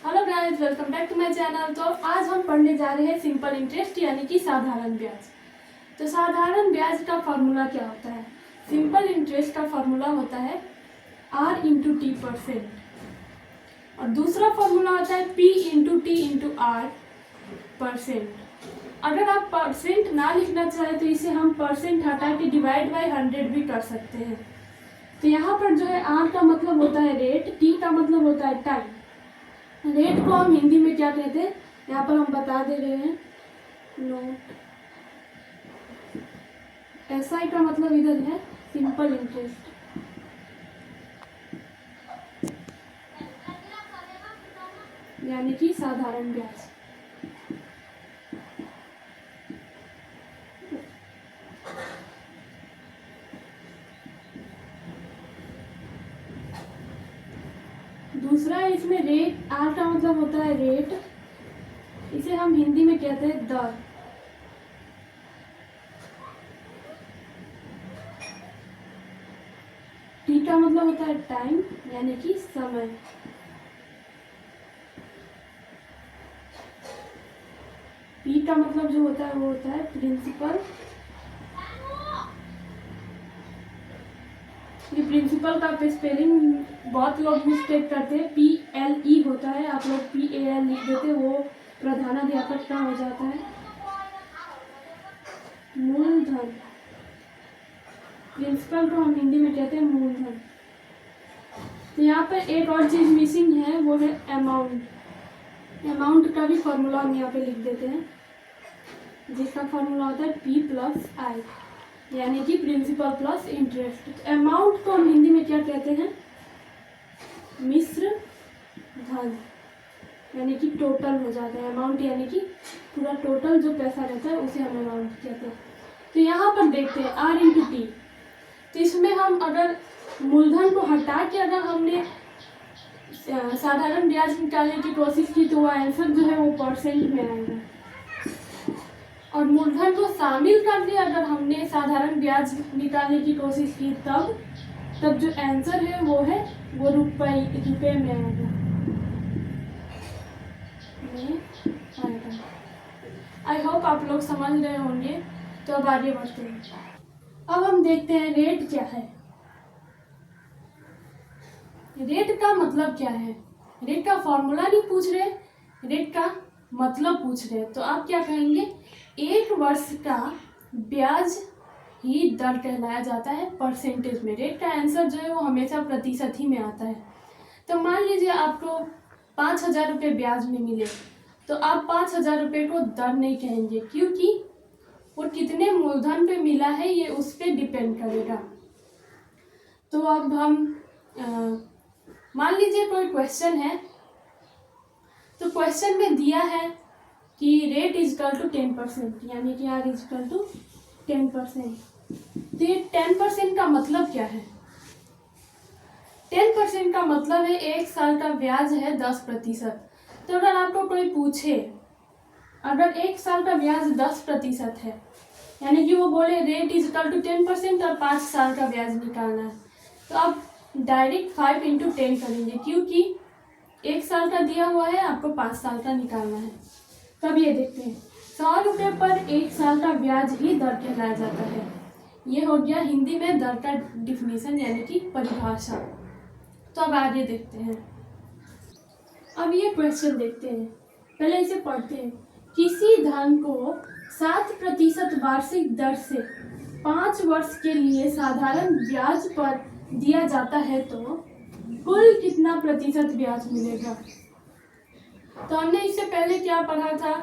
Hello guys, welcome back to my channel. तो आज हम पढ़ने जा रहे हैं सिंपल इंटरेस्ट यानी कि साधारण ब्याज। तो साधारण ब्याज का फॉर्मूला क्या होता है? सिंपल इंटरेस्ट का फॉर्मूला होता है R/T%, और दूसरा फॉर्मूला होता है P/T/R%। अगर आप परसेंट ना लिखना चाहें तो इसे हम परसेंट हटा के डिवाइड बाई 100 भी कर सकते हैं। तो यहाँ पर जो है R का मतलब होता है रेट, T का मतलब होता है टाइम। रेट को हम हिंदी में क्या कहते हैं यहाँ पर हम बता दे रहे हैं, नोट। SI का मतलब इधर है सिंपल इंटरेस्ट। यानी कि साधारण ब्याज। दूसरा इसमें रेट, R का मतलब होता है रेट, इसे हम हिंदी में कहते हैं दर। T का मतलब होता है टाइम यानी कि समय। P का मतलब जो होता है वो होता है प्रिंसिपल। ये प्रिंसिपल का स्पेलिंग बहुत लोग मिस्टेक करते हैं, PLE होता है, आप लोग PAL लिख देते, वो प्रधानाध्यापक का हो जाता है। मूलधन, प्रिंसिपल को हम हिंदी में कहते हैं मूलधन। तो यहाँ पर एक और चीज मिसिंग है, वो है अमाउंट। अमाउंट का भी फॉर्मूला हम यहाँ पे लिख देते हैं, जिसका फॉर्मूला होता है P+I यानी कि प्रिंसिपल प्लस इंटरेस्ट। अमाउंट को हम हिंदी में क्या कहते हैं? मिश्र धन, यानी कि टोटल हो जाता है। अमाउंट यानी कि पूरा टोटल जो पैसा रहता है उसे हम अमाउंट कहते हैं। तो यहाँ पर देखते हैं R/T। तो इसमें हम अगर मूलधन को हटा के अगर हमने साधारण ब्याज निकालने की कोशिश की तो वो आंसर जो है वो परसेंट में आएगा। और मूलधन को शामिल करके अगर हमने साधारण ब्याज निकालने की कोशिश की तब जो आंसर है वो रुपए में आएगा। आई होप आप लोग समझ रहे होंगे। तो अब आगे बढ़ते हैं। अब हम देखते हैं रेट क्या है। रेट का मतलब क्या है? रेट का फॉर्मूला नहीं पूछ रहे, रेट का मतलब पूछ रहे। तो आप क्या कहेंगे? एक वर्ष का ब्याज ही दर कहलाया जाता है परसेंटेज में। रेट का आंसर जो है वो हमेशा प्रतिशत ही में आता है। तो मान लीजिए आपको 5,000 रुपये ब्याज में मिले, तो आप 5,000 रुपये को दर नहीं कहेंगे, क्योंकि वो कितने मूलधन पे मिला है ये उस पर डिपेंड करेगा। तो अब हम मान लीजिए कोई क्वेश्चन है, तो क्वेश्चन में दिया है कि रेट इजकल टू 10%, यानी कि R इजकल टू 10%। तो ये 10% का मतलब क्या है? 10% का मतलब है एक साल का ब्याज है 10%। तो अगर आपको कोई पूछे अगर एक साल का ब्याज 10% है, यानी कि वो बोले रेट इजकल टू 10% और 5 साल का ब्याज निकालना है, तो आप डायरेक्ट 5 × 10 करेंगे, क्योंकि एक साल का दिया हुआ है, आपको 5 साल का निकालना है। तब ये देखते हैं 100 रुपये पर एक साल का ब्याज ही दर कहलाया जाता है। ये हो गया हिंदी में दर का डिफिनीशन यानी कि परिभाषा। तो अब आगे देखते हैं। अब ये क्वेश्चन देखते हैं, पहले इसे पढ़ते हैं। किसी धन को 7% वार्षिक दर से 5 वर्ष के लिए साधारण ब्याज पर दिया जाता है, तो कुल कितना प्रतिशत ब्याज मिलेगा? तो हमने इससे पहले क्या पढ़ा था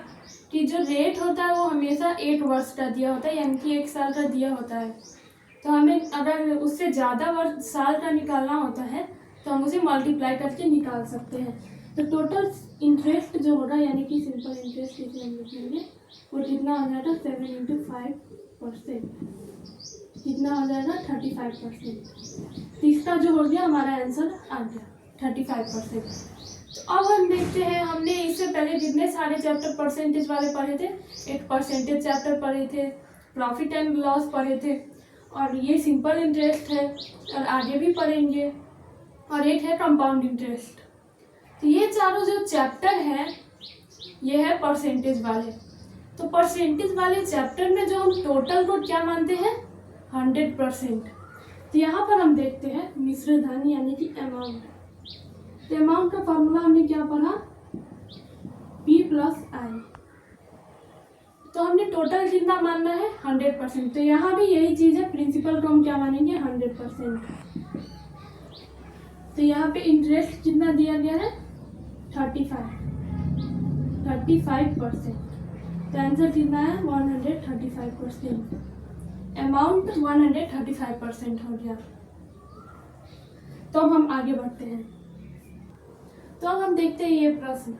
कि जो रेट होता है वो हमेशा 1 वर्ष का दिया होता है, यानी कि 1 साल का दिया होता है। तो हमें अगर उससे ज़्यादा साल का निकालना होता है तो हम उसे मल्टीप्लाई करके निकाल सकते हैं। तो टोटल इंटरेस्ट जो होगा, यानी कि सिंपल इंटरेस्ट इसे हम लिखेंगे, वो कितना हो जाएगा? 7 × 5%। कितना हो जाएगा? 35%। तो इसका जो हो गया हमारा आंसर आ गया 35%। तो अब हम देखते हैं, हमने इससे पहले कितने सारे चैप्टर परसेंटेज वाले पढ़े थे। एक परसेंटेज चैप्टर पढ़े थे, प्रॉफिट एंड लॉस पढ़े थे, और ये सिंपल इंटरेस्ट है और आगे भी पढ़ेंगे, और एक है कंपाउंड इंटरेस्ट। तो ये चारों जो चैप्टर है ये है परसेंटेज वाले। तो परसेंटेज वाले चैप्टर में जो हम टोटल को क्या मानते हैं 100%। तो यहाँ पर हम देखते हैं मिश्र धन यानी कि अमाउंट। तो अमाउंट का फॉर्मूला हमने क्या पढ़ा P+I। तो हमने टोटल कितना मानना है 100%। तो यहाँ भी यही चीज़ है, प्रिंसिपल को हम क्या मानेंगे 100%। तो यहाँ पे इंटरेस्ट कितना दिया गया है 35%। तो आंसर कितना है 135%। अमाउंट 135% हो गया। तो अब हम आगे बढ़ते हैं। तो अब हम देखते हैं ये प्रश्न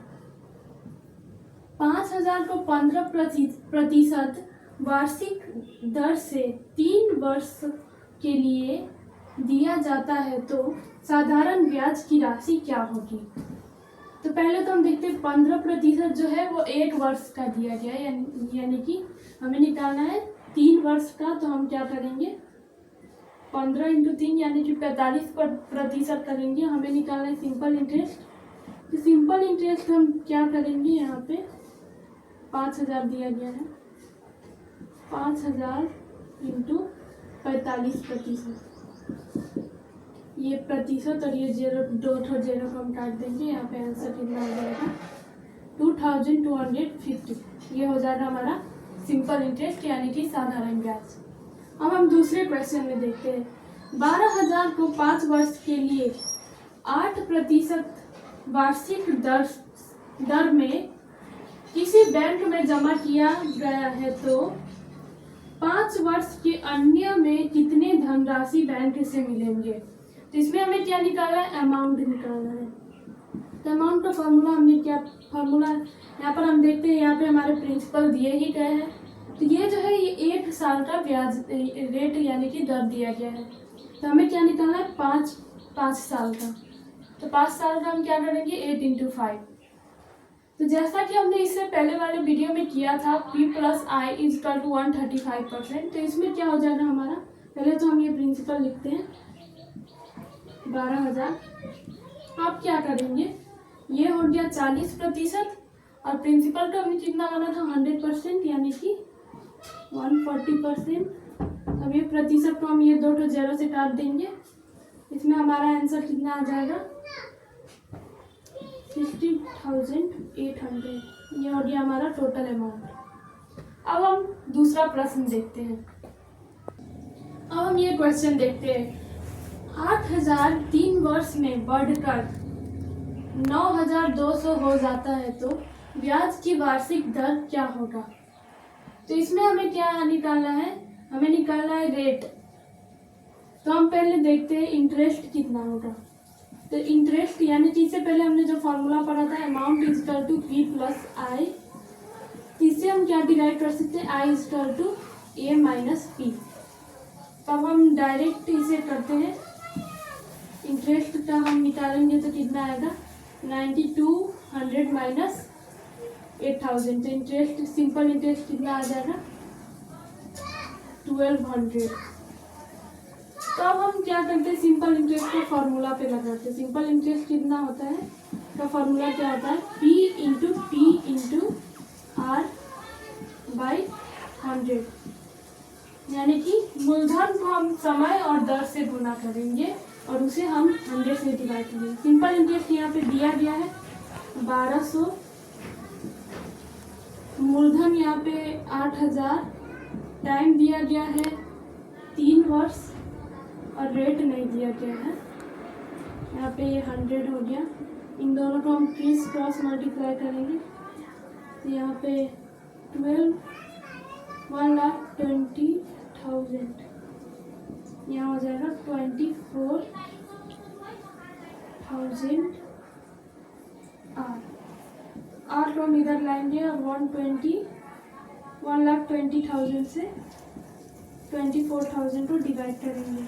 5000 को 15% वार्षिक दर से 3 वर्ष के लिए दिया जाता है तो साधारण ब्याज की राशि क्या होगी। तो पहले तो हम देखते हैं 15% जो है वो 1 वर्ष का दिया गया है, यानी कि हमें निकालना है 3 वर्ष का। तो हम क्या करेंगे 15 × 3 यानी कि 45% करेंगे। हमें निकालना है सिंपल इंटरेस्ट। तो सिंपल इंटरेस्ट हम क्या करेंगे, यहाँ पे 5000 दिया गया है, 5000 × 45%। ये प्रतिशत और ये 2 0 को हम काट देंगे। यहाँ पे आंसर कितना हो जाएगा 2250। ये हो जाएगा हमारा सिंपल इंटरेस्ट यानी कि साधारण ब्याज। अब हम दूसरे क्वेश्चन में देखते हैं 12000 को 5 वर्ष के लिए 8% वार्षिक दर में किसी बैंक में जमा किया गया है तो 5 वर्ष के अन्य में कितने धनराशि बैंक से मिलेंगे। तो इसमें हमें क्या निकालना है अमाउंट निकालना है। तो अमाउंट का फॉर्मूला हमने क्या फॉर्मूला यहाँ पर हम देखते हैं, यहाँ पे हमारे प्रिंसिपल दिए ही गए हैं। तो ये जो है ये 1 साल का ब्याज रेट यानी कि दर दिया गया है। तो हमें क्या निकालना है 5 साल का। तो 5 साल का हम क्या करेंगे 8 × 5। तो जैसा कि हमने इससे पहले वाले वीडियो में किया था P+I = 135%। तो इसमें क्या हो जाएगा हमारा, पहले तो हम ये प्रिंसिपल लिखते हैं 12000। आप क्या करेंगे ये हो गया 40% और प्रिंसिपल का हमने कितना माना था 100% यानी कि 140%। अब ये प्रतिशत को हम ये 2 0 से काट देंगे। इसमें हमारा आंसर कितना आ जाएगा 60,800। ये हो गया हमारा टोटल अमाउंट। अब हम दूसरा प्रश्न देखते हैं। अब हम ये क्वेश्चन देखते हैं 8000 3 वर्ष में बढ़कर 9200 हो जाता है तो ब्याज की वार्षिक दर क्या होगा। तो इसमें हमें क्या निकालना है, हमें निकालना है रेट। तो हम पहले देखते हैं इंटरेस्ट कितना होगा। तो इंटरेस्ट यानी कि इससे पहले हमने जो फॉर्मूला पढ़ा था अमाउंट = P+I, इससे हम क्या डिराइव कर सकते हैं I = A - P। तब हम डायरेक्ट इसे करते हैं, इंटरेस्ट का हम निकालेंगे तो कितना आएगा 9200 - 8000। तो इंटरेस्ट सिंपल इंटरेस्ट कितना आ जाएगा 1200। तो अब हम क्या करते हैं सिंपल इंटरेस्ट को फॉर्मूला पे लगाते हैं। सिंपल इंटरेस्ट कितना होता है, का फॉर्मूला क्या होता है P × R/100। यानी कि मूलधन को हम समय और दर से गुना करेंगे और उसे हम 100 से डिवाइड करेंगे। सिंपल इंटरेस्ट यहाँ पे दिया गया है 1200, मूलधन यहाँ पे 8000, टाइम दिया गया है 3 वर्ष और रेट नहीं दिया गया है। यहाँ पे ये 100 हो गया। इन दोनों को हम क्रॉस मल्टीप्लाई करेंगे तो यहाँ पे 1,20,000 यहाँ हो जाएगा 24,000 आर को हम इधर लाएंगे और 1,20,000 से 24,000 को डिवाइड करेंगे।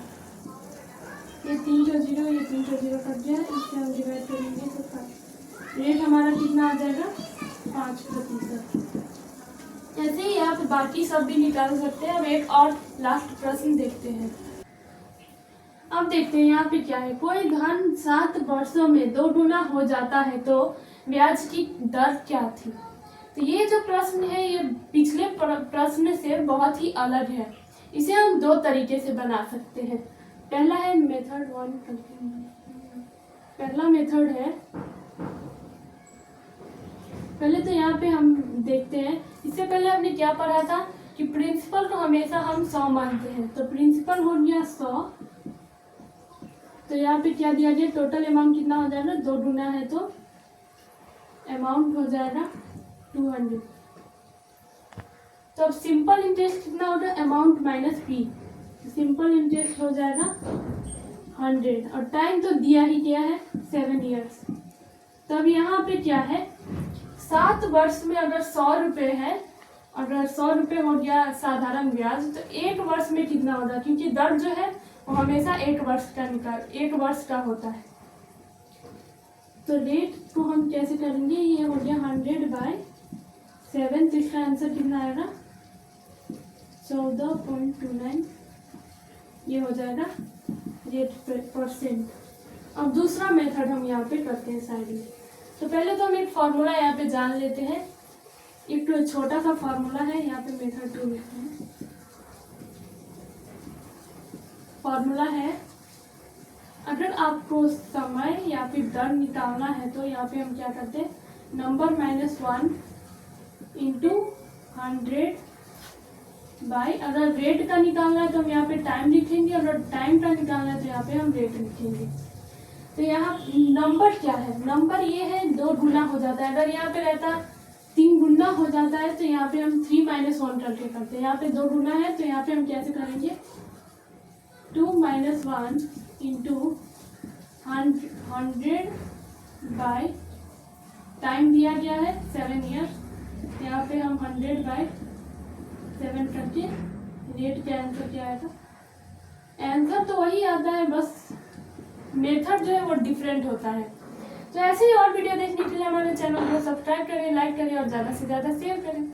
ये 3 0 ये 3 0 कट गया, इससे हम डिवाइड करेंगे तो 5। रेट हमारा कितना आ जाएगा 5%। ऐसे ही आप बाकी सब भी निकाल सकते हैं। अब एक और लास्ट प्रश्न देखते हैं। अब देखते हैं यहाँ पे क्या है। कोई धन 7 वर्षों में 2 गुना हो जाता है तो ब्याज की दर क्या थी। तो ये जो प्रश्न है ये पिछले प्रश्न से बहुत ही अलग है। इसे हम 2 तरीके से बना सकते हैं। पहला है मेथड 1। पहला मेथड है, पहले तो यहाँ पे हम देखते हैं। इससे पहले हमने क्या पढ़ा था कि प्रिंसिपल को हमेशा हम 100 मानते हैं। तो प्रिंसिपल हो गया 100। तो यहाँ पे क्या दिया गया, टोटल अमाउंट कितना हो जाएगा, 2 गुना है तो अमाउंट हो जाएगा 200। तो अब सिंपल इंटरेस्ट कितना होगा, amount minus P. Simple interest हो जाएगा 100 और टाइम तो दिया ही गया है 7 ईयर्स। तब यहाँ पे क्या है, 7 वर्ष में अगर 100 रुपये है, अगर 100 रुपये हो गया साधारण ब्याज, तो 1 वर्ष में कितना होगा, क्योंकि दर जो है वो हमेशा 1 वर्ष का होता है। तो रेट को हम कैसे करेंगे, ये हो गया 100/7। तो इसका आंसर कितना आएगा, 14.29। ये हो जाएगा रेट %। अब दूसरा मेथड हम यहाँ पे करते हैं साइड में। तो पहले तो हम एक फार्मूला यहाँ पे जान लेते हैं। एक तो छोटा सा फार्मूला है, यहाँ पे मेथड 2 लिखते हैं। फार्मूला है, अगर आपको समय या फिर दर निकालना है तो यहाँ पे हम क्या करते हैं, नंबर -1 इंटू 100 बाई, अगर रेट का निकालना है तो हम यहाँ पे टाइम लिखेंगे, अगर टाइम का निकालना है तो यहाँ पे हम रेट लिखेंगे। तो यहाँ नंबर क्या है, नंबर ये है 2 गुना हो जाता है। अगर यहाँ पे रहता 3 गुना हो जाता है तो यहाँ पे हम 3 - 1 करके करते हैं। यहाँ पे 2 गुना है तो यहाँ पे हम कैसे करेंगे, 2 - 1 इंटू 100 बाई, टाइम दिया गया है 7 ईयर्स। यहाँ पे हम 100/7 करके रेट के आंसर क्या आएगा, आंसर तो वही आता है, बस मेथड जो है वो डिफरेंट होता है। तो ऐसे ही और वीडियो देखने के लिए हमारे चैनल को सब्सक्राइब करें, लाइक करें और ज़्यादा से ज़्यादा शेयर करें।